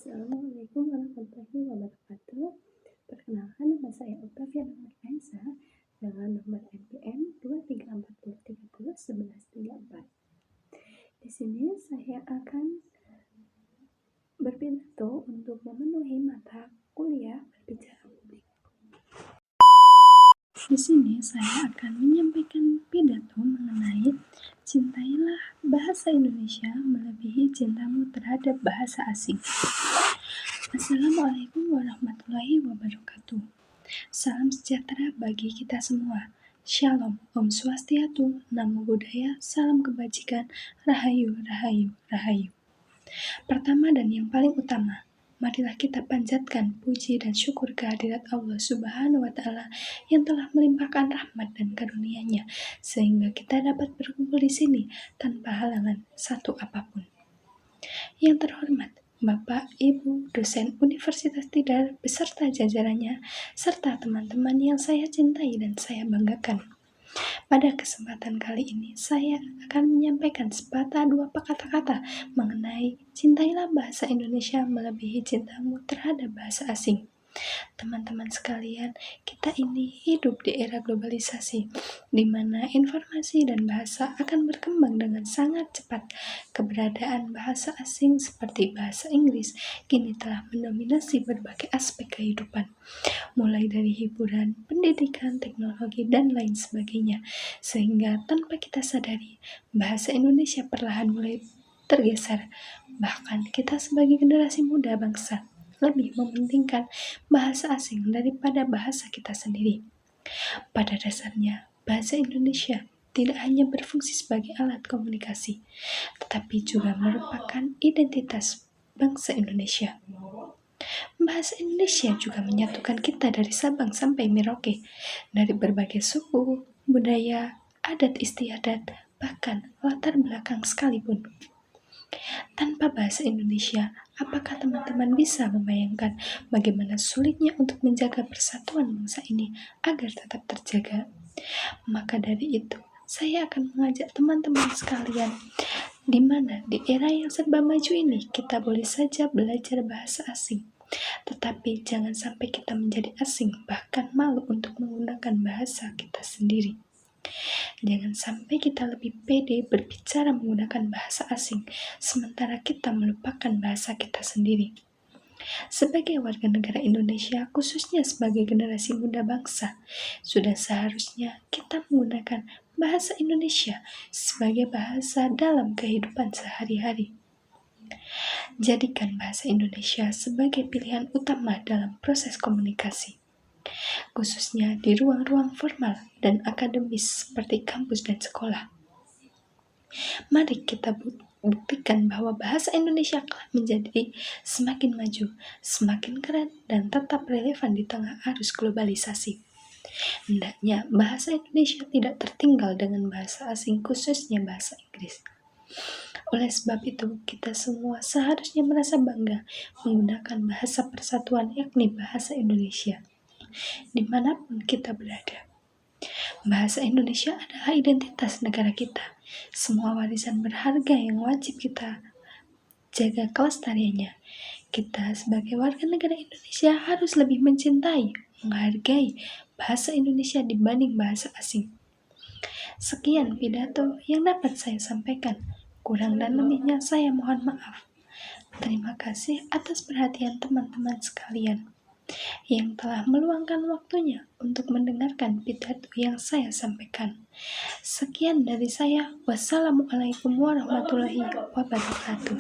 Assalamualaikum warahmatullahi wabarakatuh. Perkenalkan, nama saya Octavia Nur Aisyah dengan nomor NPM 2340301134. Di sini saya akan berpidato untuk memenuhi mata kuliah berbicara publik. Di sini saya akan menyampaikan pidato mengenai cintailah bahasa Indonesia melebihi cintamu terhadap bahasa asing. Assalamualaikum warahmatullahi wabarakatuh. Salam sejahtera bagi kita semua. Shalom, Om Swastiatu, Namo Buddhaya, Salam Kebajikan, Rahayu, Rahayu, Rahayu. Pertama dan yang paling utama, marilah kita panjatkan puji dan syukur kehadirat Allah Subhanahu wa Ta'ala yang telah melimpahkan rahmat dan karunia-Nya sehingga kita dapat berkumpul di sini tanpa halangan satu apapun. Yang terhormat Bapak, Ibu, dosen Universitas Tidar beserta jajarannya, serta teman-teman yang saya cintai dan saya banggakan. Pada kesempatan kali ini, saya akan menyampaikan sepatah dua kata-kata mengenai cintailah bahasa Indonesia melebihi cintamu terhadap bahasa asing. Teman-teman sekalian, kita ini hidup di era globalisasi, di mana informasi dan bahasa akan berkembang dengan sangat cepat. Keberadaan bahasa asing seperti bahasa Inggris kini telah mendominasi berbagai aspek kehidupan, mulai dari hiburan, pendidikan, teknologi, dan lain sebagainya, sehingga tanpa kita sadari, bahasa Indonesia perlahan mulai tergeser. Bahkan kita sebagai generasi muda bangsa lebih mementingkan bahasa asing daripada bahasa kita sendiri. Pada dasarnya, bahasa Indonesia tidak hanya berfungsi sebagai alat komunikasi, tetapi juga merupakan identitas bangsa Indonesia. Bahasa Indonesia juga menyatukan kita dari Sabang sampai Merauke, dari berbagai suku, budaya, adat istiadat, bahkan latar belakang sekalipun. Tanpa bahasa Indonesia, apakah teman-teman bisa membayangkan bagaimana sulitnya untuk menjaga persatuan bangsa ini agar tetap terjaga? Maka dari itu, saya akan mengajak teman-teman sekalian, di mana di era yang serba maju ini kita boleh saja belajar bahasa asing. Tetapi jangan sampai kita menjadi asing, bahkan malu untuk menggunakan bahasa kita sendiri. Jangan sampai kita lebih pede berbicara menggunakan bahasa asing, sementara kita melupakan bahasa kita sendiri. Sebagai warga negara Indonesia, khususnya sebagai generasi muda bangsa, sudah seharusnya kita menggunakan bahasa Indonesia sebagai bahasa dalam kehidupan sehari-hari. Jadikan bahasa Indonesia sebagai pilihan utama dalam proses komunikasi, khususnya di ruang-ruang formal dan akademis seperti kampus dan sekolah. Mari kita buktikan bahwa bahasa Indonesia telah menjadi semakin maju, semakin keren, dan tetap relevan di tengah arus globalisasi. Hendaknya bahasa Indonesia tidak tertinggal dengan bahasa asing, khususnya bahasa Inggris. Oleh sebab itu, kita semua seharusnya merasa bangga menggunakan bahasa persatuan, yakni bahasa Indonesia, dimanapun kita berada. Bahasa Indonesia adalah identitas negara kita, semua warisan berharga yang wajib kita jaga kelestariannya. Kita sebagai warga negara Indonesia harus lebih mencintai, menghargai bahasa Indonesia dibanding bahasa asing. Sekian pidato yang dapat saya sampaikan. Kurang dan lebihnya saya mohon maaf. Terima kasih atas perhatian teman-teman sekalian yang telah meluangkan waktunya untuk mendengarkan pidato yang saya sampaikan. Sekian dari saya. Wassalamualaikum warahmatullahi wabarakatuh.